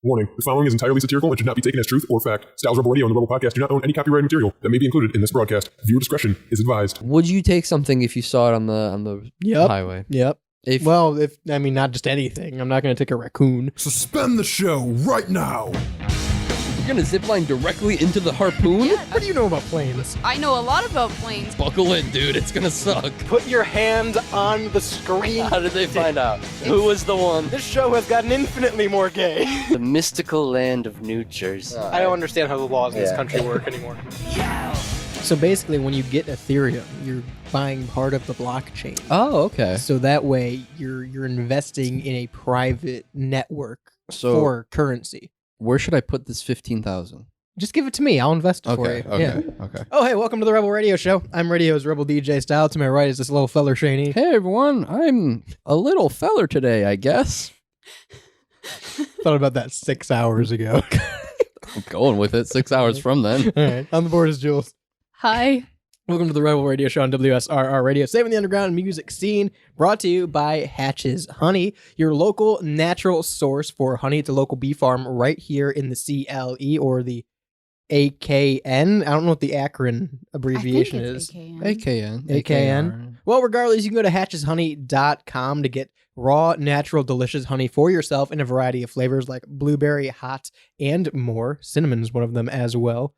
Warning, the following is entirely satirical and should not be taken as truth or fact. Styles Rebel Radio and the Rebel Podcast do not own any copyrighted material that may be included in this broadcast. Viewer discretion is advised. Would you take something if you saw it on the highway? Yep. If Not just anything. I'm not going to take a raccoon. Suspend the show right now. you're gonna zipline directly into the harpoon? Yeah, What do you know about planes? I know a lot about planes. Buckle in, dude. It's gonna suck. Put your hand on the screen. How did they find out? Who was the one? This show has gotten infinitely more gay. The mystical land of New Jersey. I don't understand how the laws in this country work anymore. So basically, when you get Ethereum, you're buying part of the blockchain. Oh, okay. So that way, you're investing in a private network So- for currency. Where should I put this 15,000? Just give it to me. I'll invest it for you. Yeah. Okay. Oh, hey, welcome to the Rebel Radio Show. I'm Radio's Rebel DJ Style. To my right is this little feller, Shaney. Hey, everyone. I'm a little feller today, I guess. Thought about that 6 hours ago. I'm going with it 6 hours from then. All right. On the board is Jules. Hi. Welcome to the Rebel Radio Show on WSRR Radio, saving the underground music scene, brought to you by Hatch's Honey, your local natural source for honey. It's a local bee farm right here in the CLE, or the AKN. I don't know what the acronym abbreviation is. AKN. AKN. Well, regardless, you can go to hatcheshoney.com to get raw, natural, delicious honey for yourself in a variety of flavors like blueberry, hot, and more. Cinnamon is one of them as well.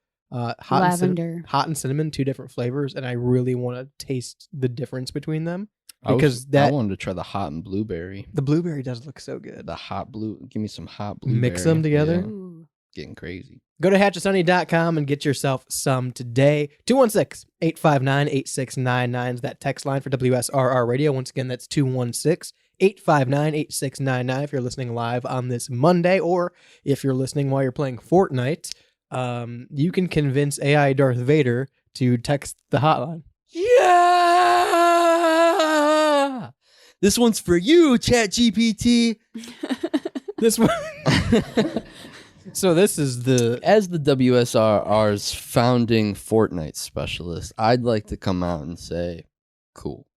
Lavender. Hot and cinnamon, two different flavors, and I really want to taste the difference between them I because wanted to try the hot and blueberry. the blueberry does look so good. The hot blue. Give me some hot blueberry. Mix them together. Yeah, Ooh. getting crazy. Go to hatcheshoney.com and get yourself some today. 216-859-8699 is that text line for WSRR Radio. Once again, that's 216-859-8699 if you're listening live on this Monday, or if you're listening while you're playing Fortnite. You can convince AI Darth Vader to text the hotline. Yeah! This one's for you, ChatGPT. This one. So this is the... As the WSRR's founding Fortnite specialist, I'd like to come out and say, cool.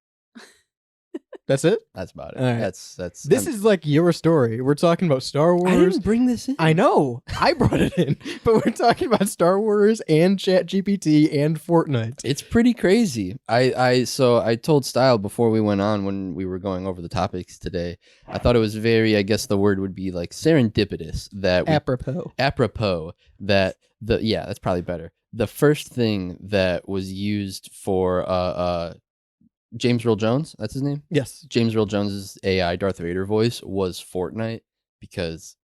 That's it? That's about it. All right. That's This is like your story. We're talking about Star Wars. I didn't bring this in. I know. I brought it in. But we're talking about Star Wars and ChatGPT and Fortnite. It's pretty crazy. So I told Style before we went on, when we were going over the topics today, I thought it was very, I guess the word would be like serendipitous that Apropos. that that's probably better. The first thing that was used for James Earl Jones, that's his name? Yes. James Earl Jones's AI Darth Vader voice was Fortnite, because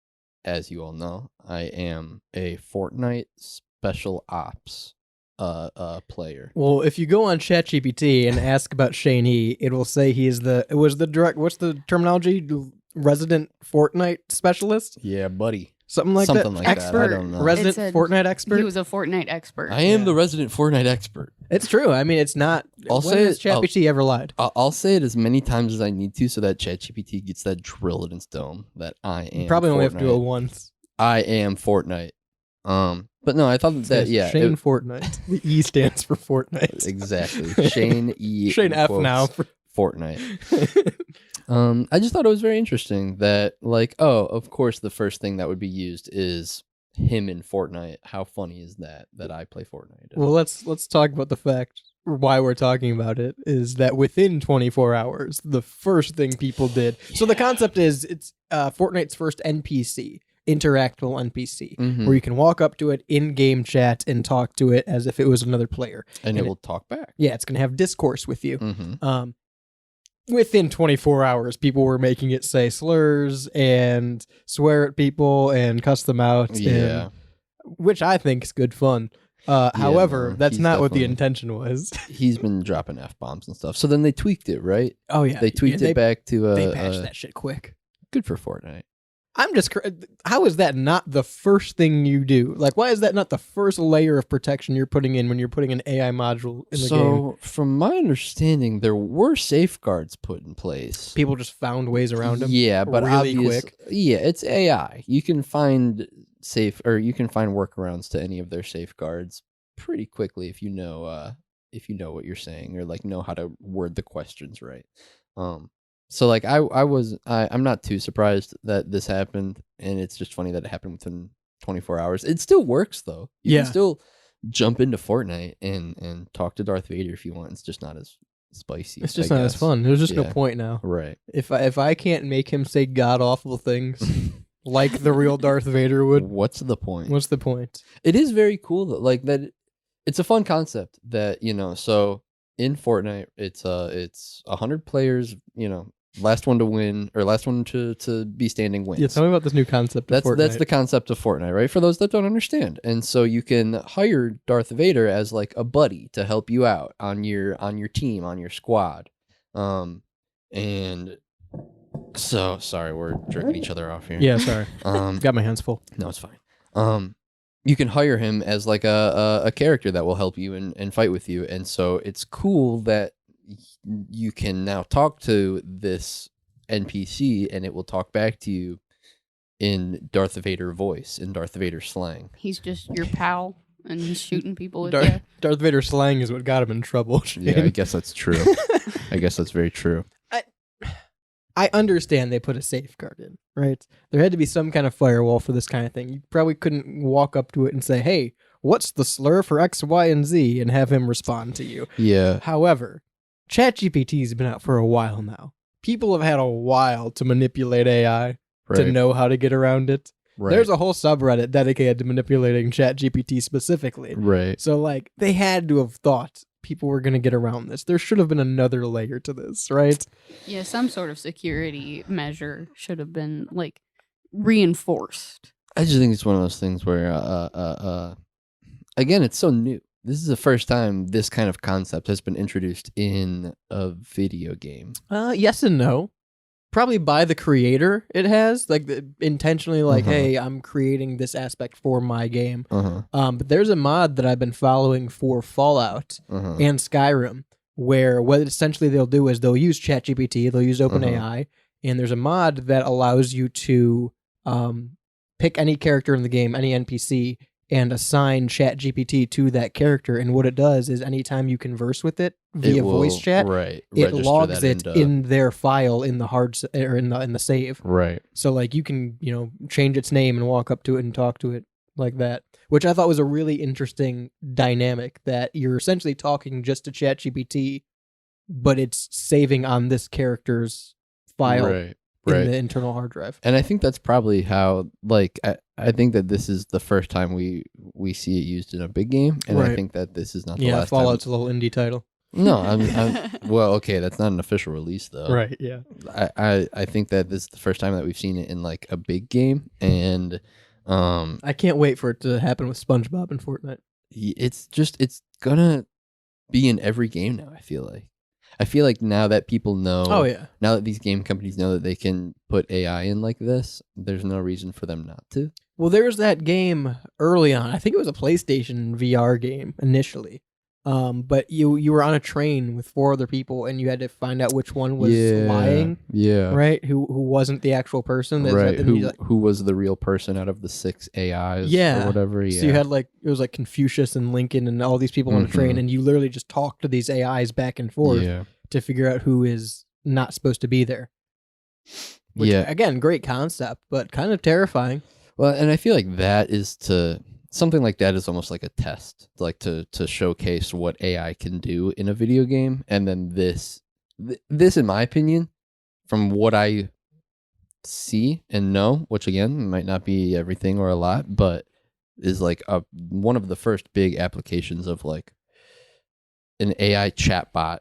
as you all know, I am a Fortnite special ops player. Well, if you go on ChatGPT and ask about Shaney, it will say what's the terminology? Resident Fortnite specialist? Yeah, buddy. Something like Something that. like that. Expert. I don't know. Resident It said Fortnite expert. He was a Fortnite expert. I am Yeah. the resident Fortnite expert. It's true. I mean, it's not. I'll when say has it- ChatGPT ever lied? I'll say it as many times as I need to, so that ChatGPT gets that drilled in its dome that I am. You probably only have to do it Fortnite. once. I am Fortnite. But no, I thought that Shane Fortnite. The E stands for Fortnite. exactly. Shane E. Shane in F quotes, now. Fortnite. I just thought it was very interesting that, like, of course, the first thing that would be used is him in Fortnite. How funny is that I play Fortnite? Well, let's talk about the fact why we're talking about it is that within 24 hours, the first thing people did. So the concept is it's Fortnite's first NPC, interactable NPC, Mhm. where you can walk up to it in-game chat and talk to it as if it was another player. and it will talk back. Yeah, it's going to have discourse with you. Mm-hmm. Within 24 hours, people were making it say slurs and swear at people and cuss them out. Yeah. Which I think is good fun. However, no, that's he's not what the definitely- intention was. He's been dropping F-bombs and stuff. So then they tweaked it, right? Oh, yeah. They tweaked it back to They patched that shit quick. good for Fortnite. I'm just... How is that not the first thing you do? Like, why is that not the first layer of protection you're putting in when you're putting an AI module in the game? So, from my understanding, there were safeguards put in place. People just found ways around them. Yeah, but really quick. Yeah, it's AI. You can find workarounds to any of their safeguards pretty quickly if you know what you're saying, or like know how to word the questions right. So like I'm not too surprised that this happened, and it's just funny that it happened within 24 hours. It still works though. You Yeah. can still jump into Fortnite and talk to Darth Vader if you want. It's just not as spicy. It's just I not as guess. fun. There's just no Yeah. point now. Right. If I can't make him say god awful things like the real Darth Vader would, What's the point? what's the point? It is very cool though. Like that, it's a fun concept that so in Fortnite, it's 100 players. Last one to win or last one to be standing wins. Yeah, tell me about this new concept of Fortnite. That's the concept of Fortnite, right? For those that don't understand. And so you can hire Darth Vader as like a buddy to help you out on your team, on your squad. And so sorry, we're jerking each other off here. Yeah, sorry. Got my hands full. No, it's fine. You can hire him as like a character that will help you and fight with you. And so it's cool that you can now talk to this NPC and it will talk back to you in Darth Vader voice, in Darth Vader slang. He's just your pal and he's shooting people with you. Darth Vader slang is what got him in trouble. Yeah, I guess that's true. I guess that's very true. I understand they put a safeguard in, right? There had to be some kind of firewall for this kind of thing. You probably couldn't walk up to it and say, hey, what's the slur for X, Y, and Z, and have him respond to you. Yeah. However, ChatGPT's been out for a while now. People have had a while to manipulate AI to know how to get around it. Right. There's a whole subreddit dedicated to manipulating ChatGPT specifically. Right. So, like, they had to have thought people were going to get around this. There should have been another layer to this, right? Yeah, some sort of security measure should have been like reinforced. I just think it's one of those things where, again, it's so new. This is the first time this kind of concept has been introduced in a video game. Yes and no. Probably by the creator, it has intentionally hey, I'm creating this aspect for my game. But there's a mod that I've been following for Fallout and Skyrim, where what essentially they'll do is they'll use ChatGPT, they'll use OpenAI, and there's a mod that allows you to pick any character in the game, any NPC, and assign ChatGPT to that character. And what it does is anytime you converse with it via voice chat, it logs it in their file in the or in the save. Right. So like you can, change its name and walk up to it and talk to it like that, which I thought was a really interesting dynamic, that you're essentially talking just to ChatGPT, but it's saving on this character's file in the internal hard drive. And I think that's probably how, I think that this is the first time we see it used in a big game, and I think that this is not the last Fallout's time. a little indie title. No, I'm well, okay, that's not an official release though. Right, yeah. I think that this is the first time that we've seen it in like a big game, and I can't wait for it to happen with SpongeBob and Fortnite. It's gonna be in every game now, I feel like now that people know, now that these game companies know that they can put AI in like this, there's no reason for them not to. Well, there was that game early on. I think it was a PlayStation VR game initially. But you were on a train with 4 other people, and you had to find out which one was lying. Yeah. Right? Who wasn't the actual person. Right. Who was the real person out of the 6 AIs or whatever. Yeah. So you had it was like Confucius and Lincoln and all these people on a train, and you literally just talked to these AIs back and forth to figure out who is not supposed to be there. Which, again, great concept, but kind of terrifying. Well, and I feel like something like that is almost like a test, like to showcase what AI can do in a video game. And then this, in my opinion, from what I see and know, which again might not be everything or a lot, but is like one of the first big applications of like an AI chatbot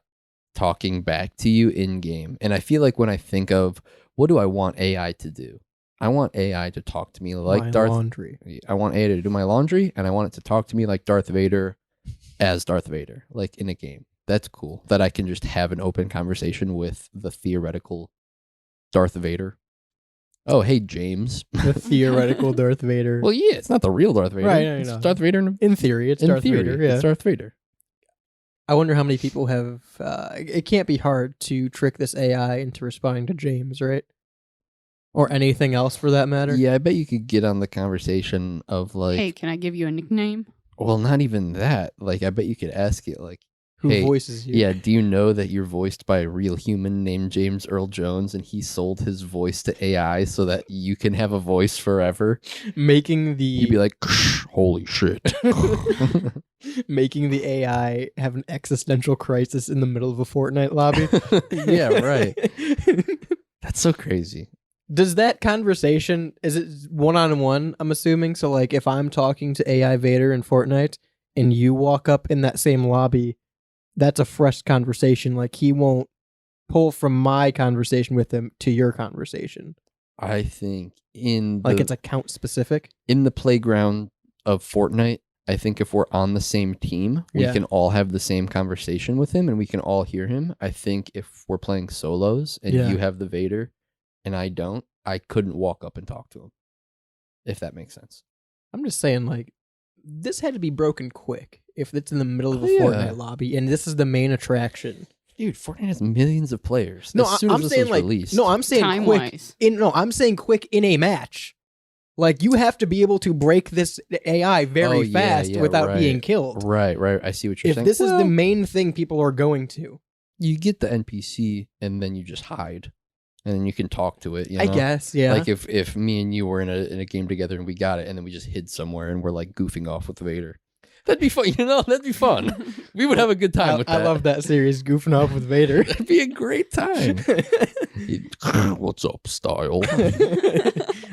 talking back to you in game. And I feel like when I think of what do I want AI to do, I want AI to talk to me like laundry. I want AI to do my laundry, and I want it to talk to me like Darth Vader as Darth Vader, like in a game. That's cool. That I can just have an open conversation with the theoretical Darth Vader. Oh, hey, James. The theoretical Darth Vader. Well, yeah, it's not the real Darth Vader. Right, it's Darth Vader. In theory, it's Darth Vader. Yeah. It's Darth Vader. I wonder how many people have... it can't be hard to trick this AI into responding to James, right? Or anything else for that matter. Yeah, I bet you could get on the conversation of like... Hey, can I give you a nickname? Well, not even that. Like, I bet you could ask it, like, who voices you. Yeah, do you know that you're voiced by a real human named James Earl Jones, and he sold his voice to AI so that you can have a voice forever? Making the You'd be like, holy shit. making the AI have an existential crisis in the middle of a Fortnite lobby. Yeah, right. That's so crazy. Does that conversation, is it one-on-one, I'm assuming? So, like, if I'm talking to AI Vader in Fortnite and you walk up in that same lobby, that's a fresh conversation. Like, he won't pull from my conversation with him to your conversation. I think It's account specific? In the playground of Fortnite, I think if we're on the same team, we Yeah. can all have the same conversation with him and we can all hear him. I think if we're playing solos and Yeah. you have the Vader and I don't, I couldn't walk up and talk to him, if that makes sense. I'm just saying, like, this had to be broken quick if it's in the middle of a Oh, yeah. Fortnite lobby and this is the main attraction. Dude, Fortnite has millions of players. No, as soon I'm as this saying was like released. no, I'm saying Time quick. wise. I'm saying quick in a match. Like, you have to be able to break this AI very Oh, yeah, fast yeah, without right. being killed. Right. I see what you're If saying. this is the Well, main thing people are going to, you get the NPC and then you just hide. And then you can talk to it. You know? I guess, yeah. Like if me and you were in a game together and we got it and then we just hid somewhere and we're like goofing off with Vader. That'd be fun. That'd be fun. We would have a good time with that. I love that series, goofing off with Vader. That'd be a great time. What's up, style?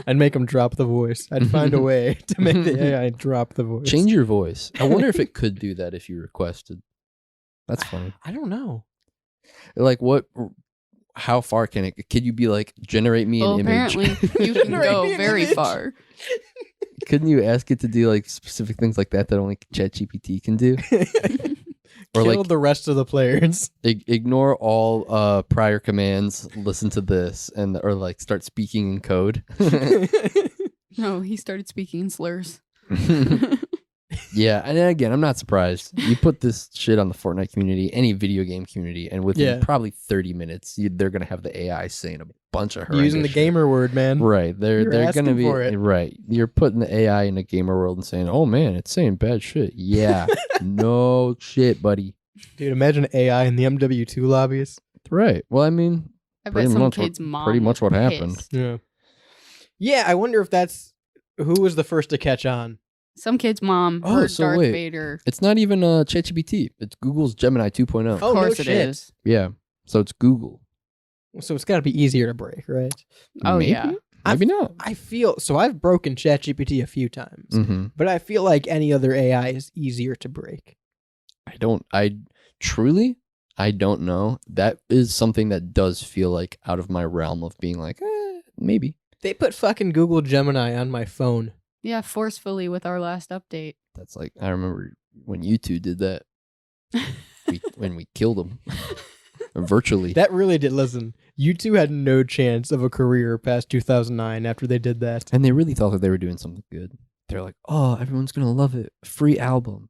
I'd make him drop the voice. I'd find a way to make the AI drop the voice. Change your voice. I wonder if it could do that if you requested. That's funny. I don't know. Like what? How far can it? Could you be like generate me Well, an image? apparently you can Generate go me an very image. far. Couldn't you ask it to do like specific things like that only ChatGPT can do? Or Kill like the rest of the players. ignore all prior commands. Listen to this, or like start speaking in code. No, he started speaking in slurs. Yeah, and again, I'm not surprised. You put this shit on the Fortnite community, any video game community, and within Yeah. probably 30 minutes, they're gonna have the AI saying a bunch of horrendous Using the shit. gamer word, man. Right, they're You're gonna asking be for it. right. You're putting the AI in a gamer world and saying, "Oh man, it's saying bad shit." Yeah, no shit, buddy. Dude, imagine AI in the MW2 lobbies. Right. Well, I mean, I bet Pretty some much what- kid's mom pretty much was what happened. pissed. Yeah. Yeah, I wonder if that's who was the first to catch on. Some kid's mom Oh, heard so Darth wait. Vader. it's not even ChatGPT. It's Google's Gemini 2.0. Of Oh, no course it shit. is. Yeah. So it's Google. So it's got to be easier to break, right? Oh, Maybe? yeah. Maybe not. I feel so. I've broken ChatGPT a few times, Mm-hmm. but I feel like any other AI is easier to break. I don't know. That is something that does feel like out of my realm of being like, maybe. They put fucking Google Gemini on my phone. Yeah, forcefully with our last update. That's like, I remember when you two did that. When we killed them. Virtually. That really did. Listen, you two had no chance of a career past 2009 after they did that. And they really thought that they were doing something good. They're like, oh, everyone's going to love it. Free album.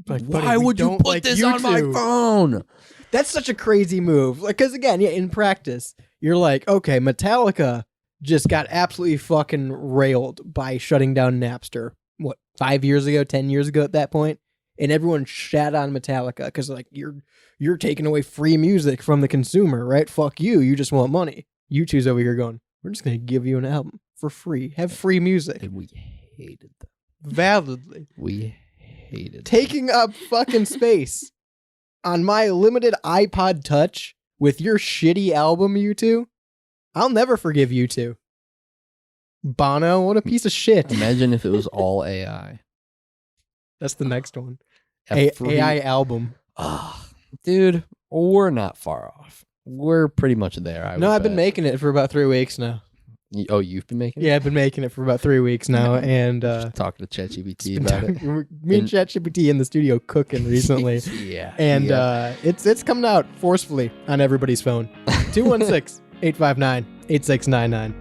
Like, buddy, Why we would you don't put like this on my YouTube. phone? That's such a crazy move. Like, because again, yeah, in practice, you're like, okay, Metallica just got absolutely fucking railed by shutting down Napster. What, 5 years ago, 10 years ago at that point? And everyone shat on Metallica because like you're taking away free music from the consumer, right? Fuck you. You just want money. You two's over here going, we're just gonna give you an album for free. Have free music. And we hated them. Validly. We hated them. Taking up fucking space on my limited iPod Touch with your shitty album, you two. I'll never forgive you two. Bono, what a piece of shit. Imagine if it was all AI. That's the next one. A free- AI album. Ah, dude, we're not far off. We're pretty much there. No, I've been making it for about 3 weeks now. Oh, you've been making it? Yeah, I've been making it for about 3 weeks now, and Talking to ChatGPT about it. me and ChatGPT in the studio cooking recently, Yeah. and yeah. it's coming out forcefully on everybody's phone. 216-859-8699.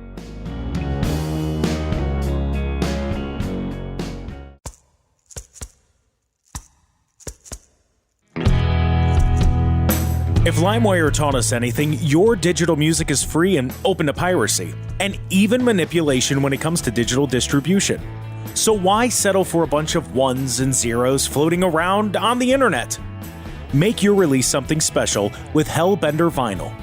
If LimeWire taught us anything, your digital music is free and open to piracy, and even manipulation when it comes to digital distribution. So why settle for a bunch of ones and zeros floating around on the internet? Make your release something special with Hellbender Vinyl.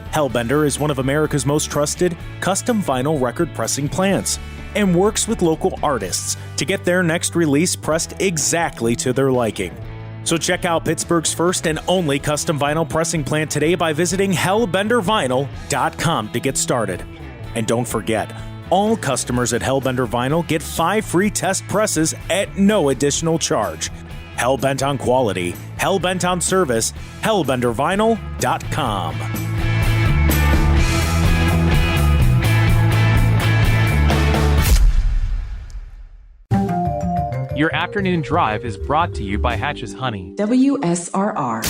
Hellbender is one of America's most trusted custom vinyl record pressing plants and works with local artists to get their next release pressed exactly to their liking. So check out Pittsburgh's first and only custom vinyl pressing plant today by visiting hellbendervinyl.com to get started. And don't forget, all customers at Hellbender Vinyl get 5 free test presses at no additional charge. Hellbent on quality, hellbent on service, hellbendervinyl.com. Your afternoon drive is brought to you by Hatch's Honey. WSRR.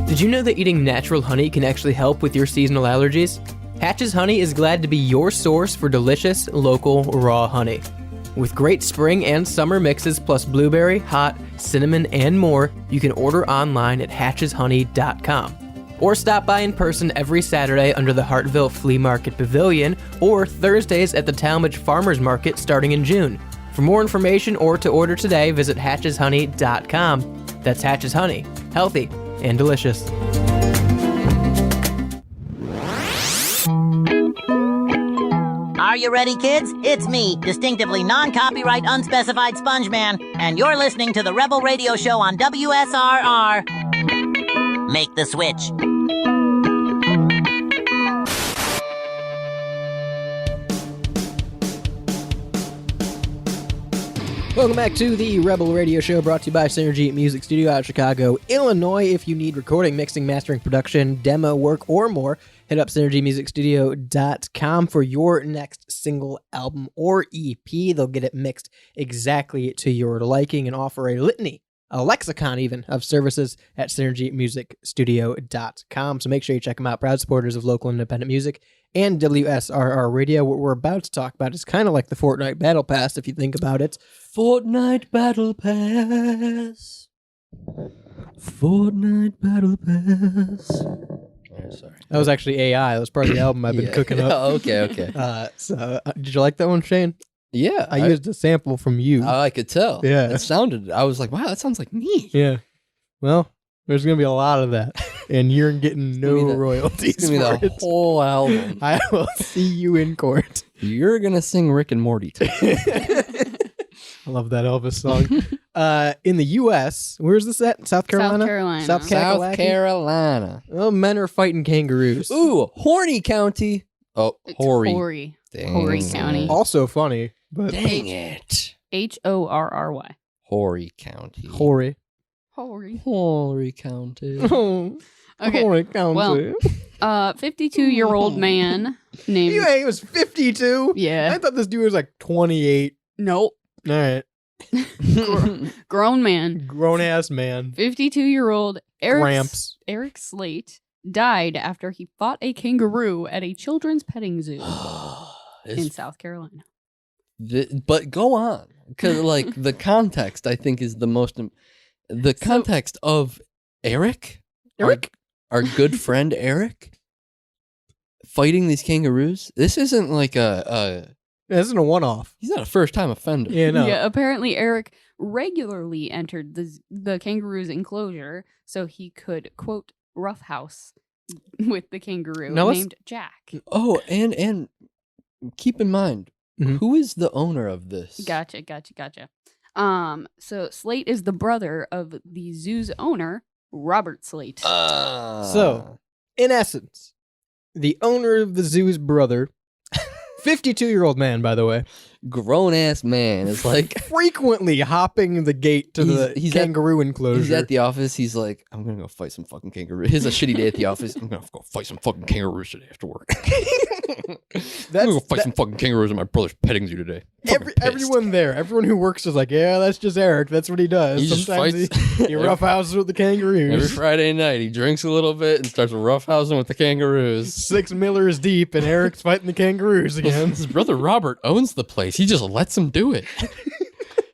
Did you know that eating natural honey can actually help with your seasonal allergies? Hatch's Honey is glad to be your source for delicious, local, raw honey. With great spring and summer mixes plus blueberry, hot, cinnamon, and more, you can order online at hatcheshoney.com. Or stop by in person every Saturday under the Hartville Flea Market Pavilion or Thursdays at the Talmadge Farmers Market starting in June. For more information or to order today, visit hatcheshoney.com. That's Hatch's Honey. Healthy and delicious. Are you ready, kids? It's me, distinctively non-copyright unspecified Sponge Man, and you're listening to the Rebel Radio Show on WSRR. Make the switch. Welcome back to the Rebel Radio Show, brought to you by Synergy Music Studio out of Chicago, Illinois. If you need recording, mixing, mastering, production, demo work, or more, hit up synergymusicstudio.com for your next single, album, or EP. They'll get it mixed exactly to your liking and offer a litany, a lexicon even, of services at synergymusicstudio.com. So make sure you check them out. Proud supporters of local independent music and WSRR Radio. What we're about to talk about is kind of like the Fortnite Battle Pass, if you think about it. Fortnite Battle Pass. Fortnite Battle Pass. Oh, sorry. That was actually AI. That was part of the album I've been cooking up. Oh, okay. Did you like that one, Shane? Yeah. I used a sample from you. I could tell. Yeah. It sounded, I was like, wow, that sounds like me. Yeah. Well, there's going to be a lot of that, and you're getting no royalties. It's going to be the whole album. I will see you in court. You're going to sing Rick and Morty too. I love that Elvis song. In the U.S., where's this at? South Carolina? South Carolina. Oh, men are fighting kangaroos. Ooh, Horny County. Oh, It's Horry. Horry. Dang Horry it. County. Also funny, but Dang it. Horry. Horry County. Horry. Horry. Horry County. Oh, Okay. Horry County. Well, 52-year-old man named. He was 52? Yeah. I thought this dude was like 28. Nope. All right. Grown man. Grown-ass man. 52-year-old Gramps. Eric Slate died after he fought a kangaroo at a children's petting zoo in South Carolina. But go on, because like the context, I think, is the most. The context of Eric, our good friend Eric, fighting these kangaroos. This isn't like this isn't a one-off. He's not a first-time offender. Yeah, no. Yeah, apparently Eric regularly entered the kangaroo's enclosure so he could, quote, roughhouse with the kangaroo named Jack. Oh, and keep in mind, Mhm. who is the owner of this? Gotcha. So Slate is the brother of the zoo's owner, Robert Slate. So, in essence, the owner of the zoo's brother, 52-year-old man, by the way, grown-ass man is like frequently hopping the gate to the kangaroo enclosure. He's at the office. He's like, I'm going to go fight some fucking kangaroos. It's a shitty day at the office. I'm going to go fight some fucking kangaroos today after work. I'm going to go fight some fucking kangaroos at my brother's petting zoo today. Everyone there, everyone who works is like, yeah, that's just Eric. That's what he does. He just Sometimes fights. he roughhouses with the kangaroos. Every Friday night, he drinks a little bit and starts roughhousing with the kangaroos. 6 Millers deep, and Eric's fighting the kangaroos again. His brother Robert owns the place. He just lets him do it.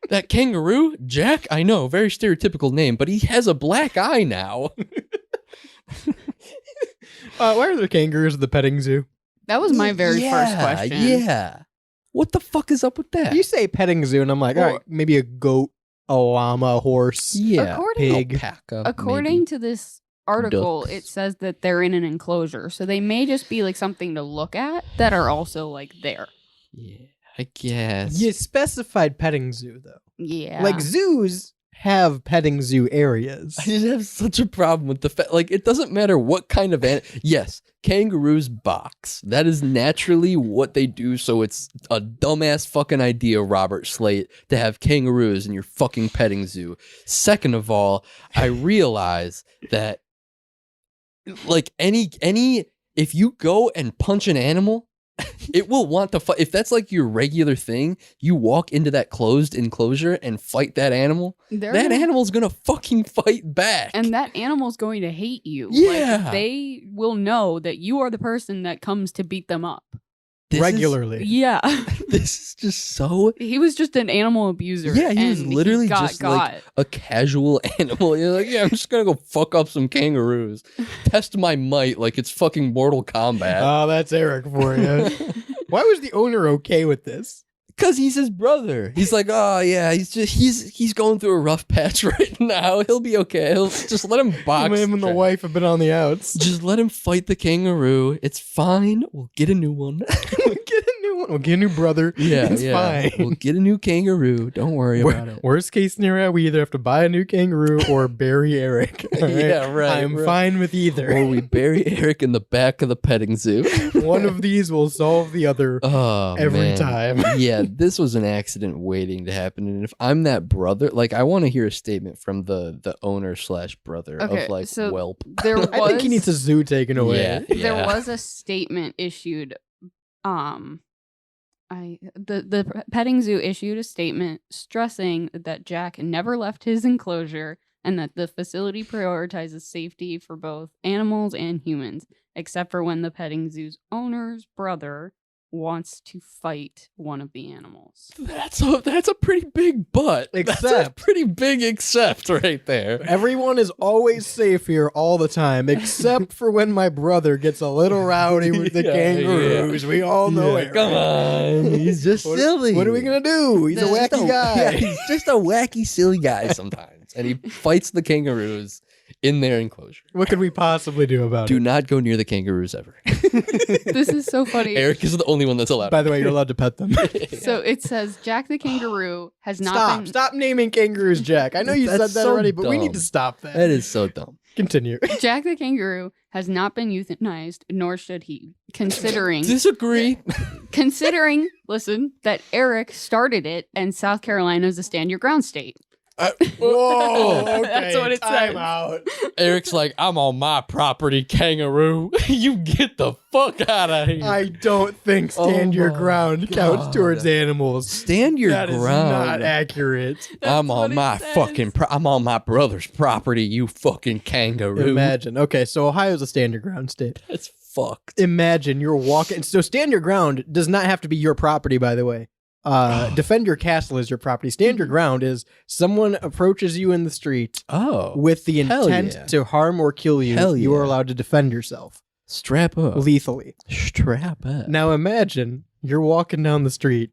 That kangaroo, Jack, I know, very stereotypical name, but he has a black eye now. Why are there kangaroos at the petting zoo? That was my very first question. Yeah. What the fuck is up with that? You say petting zoo, and I'm like, all right, maybe a goat, a llama, a horse, pig. Alpaca, According maybe. to this article, Ducks. it says that they're in an enclosure, so they may just be like something to look at that are also like there. Yeah, I guess. You specified petting zoo though. Yeah. Like zoos have petting zoo areas. I just have such a problem with the fact, like, it doesn't matter what kind of yes, kangaroos box. That is naturally what they do. So it's a dumbass fucking idea, Robert Slate, to have kangaroos in your fucking petting zoo. Second of all, I realize that, like, if you go and punch an animal, it will want to fight. If that's like your regular thing, you walk into that closed enclosure and fight that animal, animal's gonna fucking fight back. And that animal's going to hate you. Yeah. Like, they will know that you are the person that comes to beat them up. Regularly. Yeah. This is just so... He was just an animal abuser. Yeah, he was and literally got just like a casual animal. You're like, yeah, I'm just gonna go fuck up some kangaroos. Test my might like it's fucking Mortal Kombat. Oh, that's Eric for you. Why was the owner okay with this? Because he's his brother. He's like, oh yeah, he's going through a rough patch right now. He'll be okay. He'll just let him box. Him and the wife have been on the outs. Just let him fight the kangaroo. It's fine. We'll get a new one. We'll get a new brother. Yeah, it's fine. We'll get a new kangaroo. Don't worry about it. Worst case scenario, we either have to buy a new kangaroo or bury Eric. All right? Yeah, right. I'm fine with either. Or we bury Eric in the back of the petting zoo. One of these will solve the other every man. time. Yeah, this was an accident waiting to happen. And if I'm that brother, like, I want to hear a statement from the owner / brother Okay, of like so Whelp. there was, I think he needs a zoo taken away. Yeah. There was a statement issued. The petting zoo issued a statement stressing that Jack never left his enclosure and that the facility prioritizes safety for both animals and humans, except for when the petting zoo's owner's brother wants to fight one of the animals. That's a pretty big butt. That's a Except- pretty big except right there. Everyone is always safe here all the time, except for when my brother gets a little rowdy with the Yeah, kangaroos. We all know it. Come on. He's just silly. What are we going to do? He's a wacky guy. Yeah, he's just a wacky, silly guy sometimes. And he fights the kangaroos in their enclosure. What could we possibly do about Do it? not go near the kangaroos ever. This is so funny. Eric is the only one that's allowed. By the way, you're allowed to pet them. So it says Jack the kangaroo has not been... Stop naming kangaroos, Jack. I know you said That's that so already, but we need dumb. to stop that. That is so dumb. Continue. Jack the kangaroo has not been euthanized, nor should he, considering Disagree. listen, that Eric started it and South Carolina is a stand your ground state. Whoa. Okay. That's what it Time says. out. Eric's like, I'm on my property, kangaroo. You get the fuck out of here. I don't think stand your my ground counts God. towards animals. Stand your That is ground. not accurate. I'm on what my it says. fucking I'm on my brother's property, you fucking kangaroo. Imagine. Okay, so Ohio's a stand your ground state. That's fucked. Imagine you're walking. So stand your ground does not have to be your property, by the way. Defend your castle is your property. Stand your ground is someone approaches you in the street Oh. with the Hell intent yeah. to harm or kill you. Hell You are yeah. allowed to defend yourself Strap up. lethally. Strap up. Now imagine you're walking down the street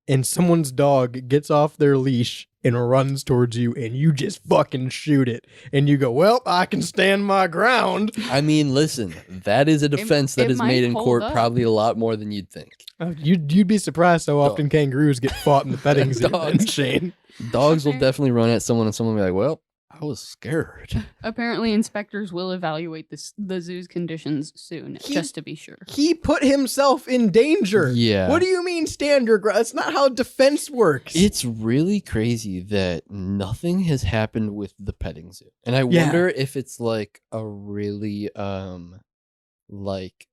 and someone's dog gets off their leash and runs towards you and you just fucking shoot it. And you go, well, I can stand my ground. I mean, listen, that is a defense that it is might made in hold court up. probably a lot more than you'd think. You'd be surprised how often kangaroos get fought in the petting zoo. Dogs. Shane. Dogs will definitely run at someone and someone will be like, well, I was scared. Apparently, inspectors will evaluate the zoo's conditions soon, just to be sure. He put himself in danger. Yeah. What do you mean stand your ground? That's not how defense works. It's really crazy that nothing has happened with the petting zoo. And I Yeah. wonder if it's like a really like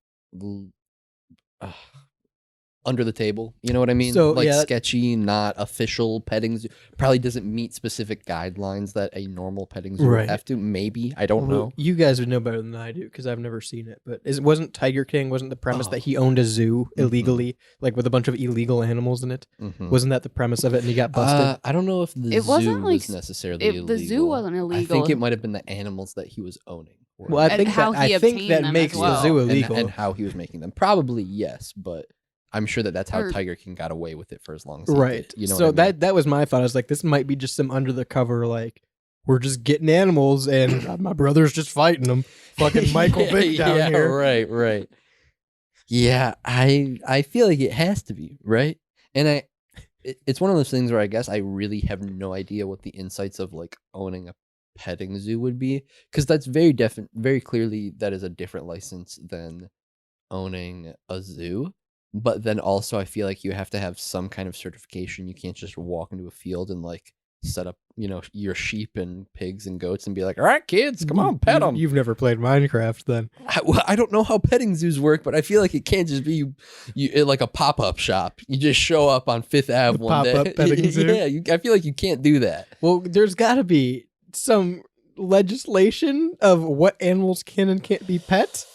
under the table, you know what I mean? So, like yeah. sketchy, not official petting zoo. Probably doesn't meet specific guidelines that a normal petting zoo Right. would have to. Maybe, I don't know. You guys would know better than I do because I've never seen it. But wasn't Tiger King, wasn't the premise Oh. that he owned a zoo Mhm. illegally, like with a bunch of illegal animals in it? Mhm. Wasn't that the premise of it and he got busted? I don't know if the It zoo wasn't, like, was necessarily illegal. The zoo wasn't illegal. I think it might have been the animals that he was owning. were Well, I And think how that, he I think obtained that them makes as well. the zoo and- illegal. and how he was making them. Probably yes, but I'm sure that's how Or- Tiger King got away with it for as long as he Right. did. You know so what I mean? that was my thought. I was like, this might be just some under the cover, like, we're just getting animals and my brother's just fighting them. Fucking Michael Vick down yeah, here. Right. Yeah, I feel like it has to be, right? And it's one of those things where I guess I really have no idea what the insights of like owning a petting zoo would be, because that's very clearly that is a different license than owning a zoo. But then also I feel like you have to have some kind of certification. You can't just walk into a field and like set up, your sheep and pigs and goats and be like, all right, kids, come on, pet them. You've never played Minecraft then. I don't know how petting zoos work, but I feel like it can't just be you like a pop-up shop. You just show up on Fifth Ave one day. Pop-up petting zoo? Yeah, I feel like you can't do that. Well, there's got to be some legislation of what animals can and can't be pet.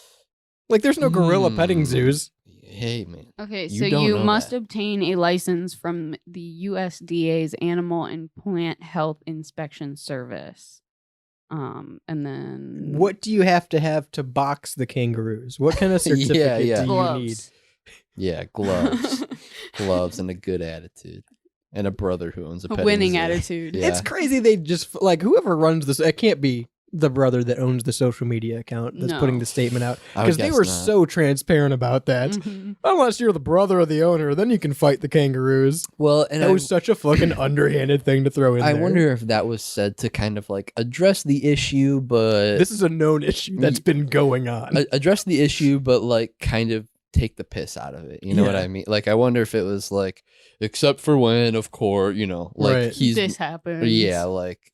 Like, there's no gorilla petting zoos. Hey, man. Okay, You so don't you know must that. obtain a license from the USDA's Animal and Plant Health Inspection Service. And then What do you have to box the kangaroos? What kind of certificate yeah. do you need? gloves. Yeah, gloves. Gloves and a good attitude. And a brother who owns a A petting winning zoo. attitude. Yeah. It's crazy. They just like whoever runs this. It can't be the brother that owns the social media account that's No. putting the statement out, I would because they guess were not. so transparent about that. Mhm. Unless you're the brother of the owner, then you can fight the kangaroos. Well, and That was such a fucking underhanded thing to throw in I there. wonder if that was said to kind of like address the issue, but This is a known issue that's been going on. address the issue, but like kind of take the piss out of it. You know what Yeah. I mean? Like, I wonder if it was like, except for when, of course, like Right. he's, This happens. yeah, like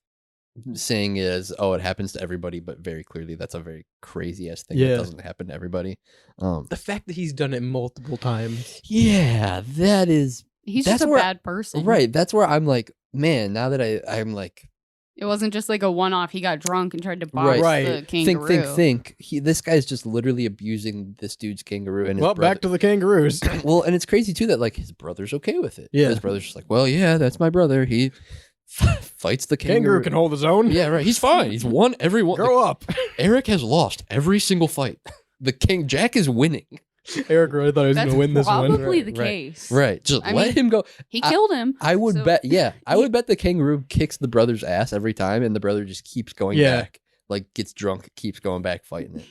saying is, oh, it happens to everybody, but very clearly that's a very crazy ass thing Yeah. that doesn't happen to everybody. The fact that he's done it multiple times. Yeah, that is He's That's just a where- bad person. right. That's where I'm like, man, now that I'm like, It wasn't just like a one-off. He got drunk and tried to box Right. the kangaroo. think. This guy's just literally abusing this dude's kangaroo and his Well, brother. back to the kangaroos. Well, and it's crazy too that like his brother's okay with it. Yeah. His brother's just like, well, yeah, that's my brother. He fights the kangaroo. Kangaroo can hold his own. Yeah, right. He's fine. He's won every one. Grow up. Eric has lost every single fight. Jack is winning. Eric really thought he was going That's to win this one. probably the Right. case. Right. Just I let mean, him go. He killed him. I would So- bet. Yeah, I would bet the kangaroo kicks the brother's ass every time, and the brother just keeps going Yeah. back. Like gets drunk, keeps going back fighting it.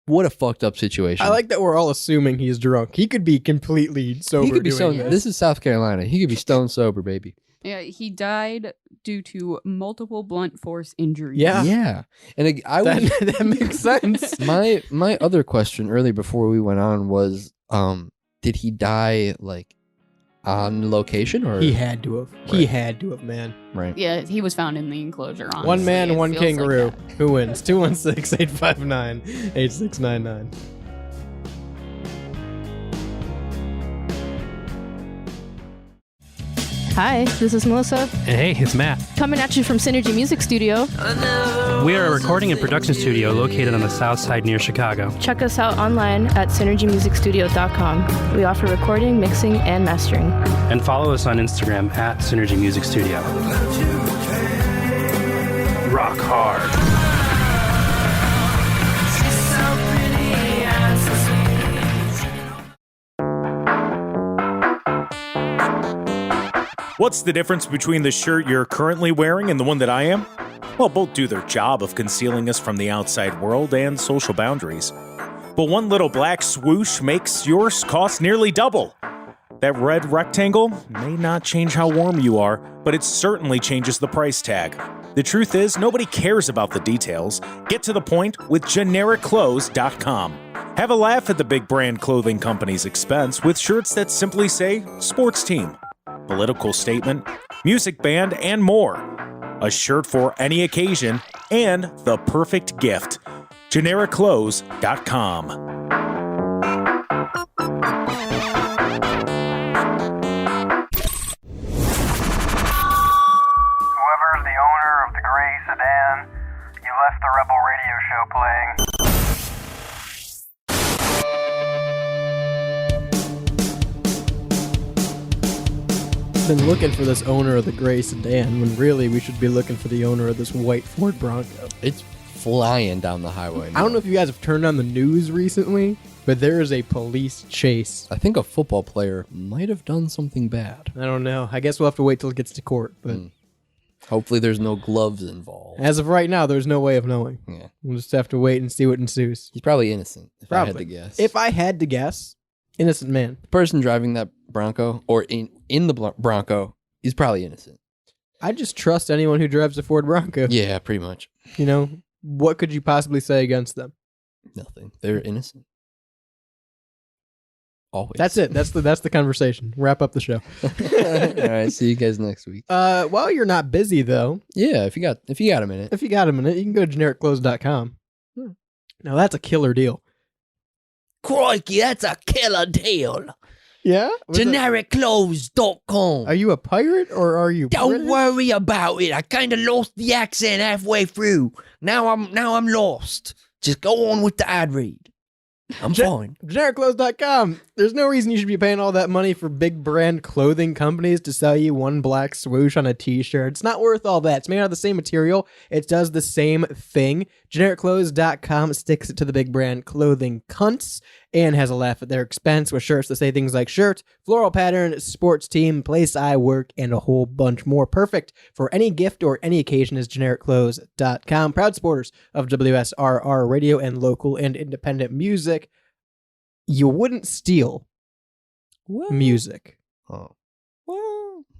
What a fucked up situation. I like that we're all assuming he's drunk. He could be completely sober. He could be doing stone. this. This is South Carolina. He could be stone sober, baby. Yeah, he died due to multiple blunt force injuries. Yeah. Yeah, and I was that makes sense. my other question earlier before we went on was, did he die like on location or He had to have. He Right. had to have, man. right? Yeah, he was found in the enclosure. Honestly. One man, It one feels like kangaroo. that. Who wins? 216-859-8699. Hi, this is Melissa, Hey, it's Matt. coming at you from Synergy Music Studio. We are a recording and production studio located on the south side near Chicago. Check us out online at synergymusicstudio.com. We offer recording, mixing, and mastering. And follow us on Instagram at Synergy Music Studio. Rock hard. What's the difference between the shirt you're currently wearing and the one that I am? Well, both do their job of concealing us from the outside world and social boundaries. But one little black swoosh makes yours cost nearly double. That red rectangle may not change how warm you are, but it certainly changes the price tag. The truth is, nobody cares about the details. Get to the point with GenericClothes.com. Have a laugh at the big brand clothing company's expense with shirts that simply say sports team, political statement, music band, and more. A shirt for any occasion and the perfect gift. GenericClothes.com. Whoever's the owner of the gray sedan, you left the Rebel radio show playing. Been looking for this owner of the gray sedan when really we should be looking for the owner of this white Ford Bronco. It's flying down the highway. I don't know if you guys have turned on the news recently, but but there is a police chase. I think a football player might have done something bad. I don't know. I guess we'll have to wait till it gets to court. But Hopefully there's no gloves involved. as of right now, there's no way of knowing. Yeah. We'll just have to wait and see what ensues. He's probably innocent, if I had Probably. to guess. If I had to guess, innocent man. the person driving that Bronco, or in the Bronco, is probably innocent. I just trust anyone who drives a Ford Bronco. Yeah, pretty much. You know, what could you possibly say against them? Nothing. They're innocent. Always. That's it. That's the conversation. Wrap up the show. All right. See you guys next week. While you're not busy though, Yeah, if you got a minute. if you got a minute, you can go to genericlothes.com. Now that's a killer deal. Crikey, that's a killer deal. Yeah? Genericlothes.com. Are you a pirate or are you Don't British? worry about it. I kind of lost the accent halfway through. Now I'm lost. Just go on with the ad read. I'm fine. Genericlothes.com. There's no reason you should be paying all that money for big brand clothing companies to sell you one black swoosh on a t-shirt. It's not worth all that. It's made out of the same material. It does the same thing. Genericlothes.com sticks it to the big brand clothing cunts and has a laugh at their expense with shirts that say things like shirt, floral pattern, sports team, place I work, and a whole bunch more. Perfect for any gift or any occasion is genericlothes.com. Proud supporters of WSRR radio and local and independent music. You wouldn't steal music. Oh.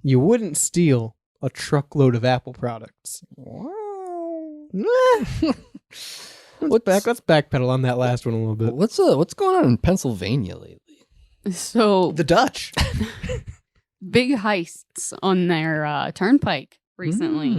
You wouldn't steal a truckload of Apple products. Let's backpedal on that last one a little bit. What's going on in Pennsylvania lately? So The Dutch. big heists on their turnpike recently.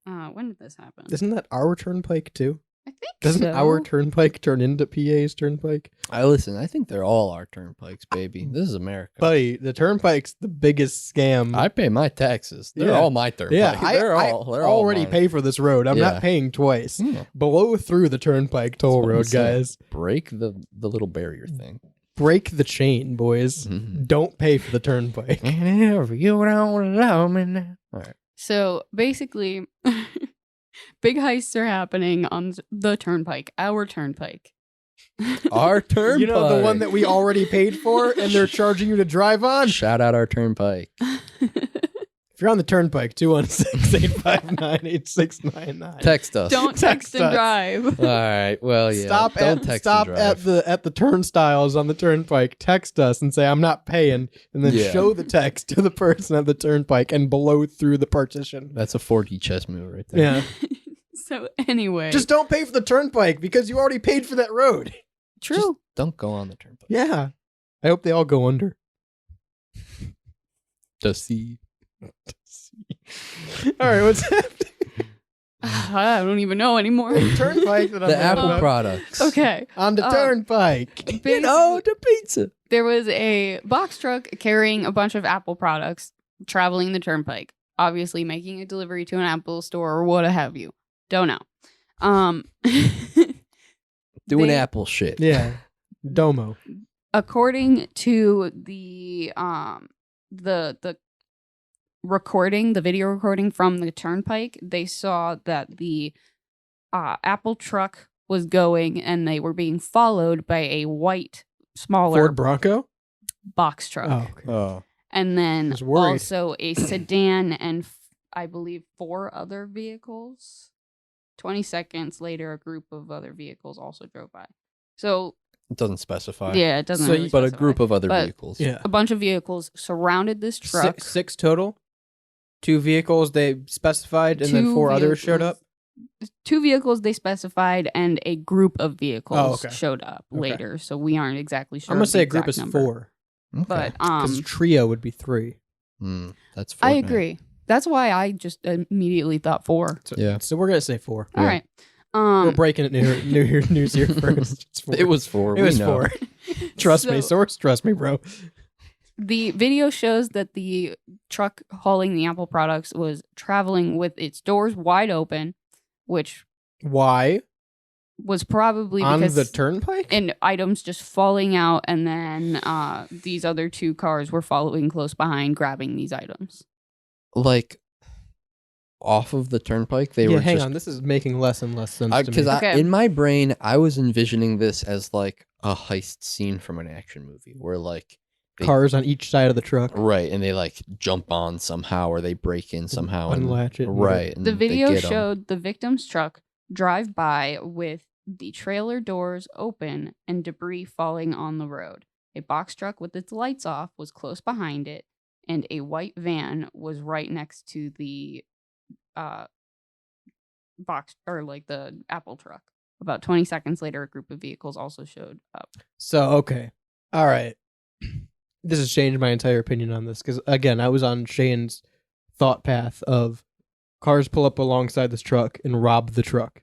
When did this happen? Isn't that our turnpike too? I think Doesn't so. our turnpike turn into PA's turnpike? I think they're all our turnpikes, baby. This is America. Buddy, the turnpike's the biggest scam. I pay my taxes. They're Yeah. all my turnpike. Yeah, they're I all already mine. pay for this road. I'm Yeah. not paying twice. Yeah. Blow through the turnpike toll That's what I'm road, saying. guys. Break the little barrier thing. Break the chain, boys. Mhm. Don't pay for the turnpike. And if you don't love me now. All right. So basically, big heists are happening on the turnpike, our turnpike. Our turnpike. You know, the one that we already paid for and they're charging you to drive on? Shout out our turnpike. If you're on the turnpike, 216-859-8699. Text us. Don't text and us. drive. All right. Well, yeah. Stop Don't at text stop and at drive. the turnstiles on the turnpike. Text us and say I'm not paying, and then Yeah. show the text to the person at the turnpike and blow through the partition. That's a 4D chess move right there. Yeah, So anyway, just don't pay for the turnpike because you already paid for that road. true. Just don't go on the turnpike. Yeah, I hope they all go under. To see. All right, what's happening? I don't even know anymore. Turnpike that I'm The talking Apple about. products. Okay. On the turnpike. You know, the pizza. There was a box truck carrying a bunch of Apple products traveling the turnpike, obviously making a delivery to an Apple store or what have you. Don't know. Doing They- Apple shit. Yeah, Domo. According to the recording, the video recording from the turnpike, they saw that the Apple truck was going and they were being followed by a white, smaller Ford Bronco. box truck. Oh, okay. Oh. And then was worried. also a sedan and I believe 4 other vehicles. 20 seconds later, a group of other vehicles also drove by. So, It doesn't specify. yeah, it doesn't So really But a specify. group of other But- vehicles. Yeah. A bunch of vehicles surrounded this truck. Six total. 2 vehicles they specified, and then 4 others showed up. 2 vehicles they specified, and a group of vehicles Oh, okay. showed up Okay. later. So we aren't exactly sure. I'm gonna of the say a group exact is number. 4 Okay. But because trio would be 3. That's I Fortnite. agree. That's why I just immediately thought 4. So, Yeah. So we're gonna say 4. All right. We're breaking it news here first. It's 4. It was 4. It was 4. Trust me, So- source. Trust me, bro. The video shows that the truck hauling the Apple products was traveling with its doors wide open, which Why was probably on because the turnpike? and items just falling out, and then these other 2 cars were following close behind, grabbing these items. Like, off of the turnpike. They yeah, were hang just on. This is making less and less sense to me. because Okay. in my brain I was envisioning this as like a heist scene from an action movie where like they, Cars on each side of the truck. right, and they like jump on somehow or they break in somehow Unlatch it and right. And The they video get 'em. showed the victim's truck drive by with the trailer doors open and debris falling on the road. A box truck with its lights off was close behind it, and a white van was right next to the box or like the Apple truck. About 20 seconds later, a group of vehicles also showed up. So, okay. All right. This has changed my entire opinion on this because, again, I was on Shane's thought path of cars pull up alongside this truck and rob the truck.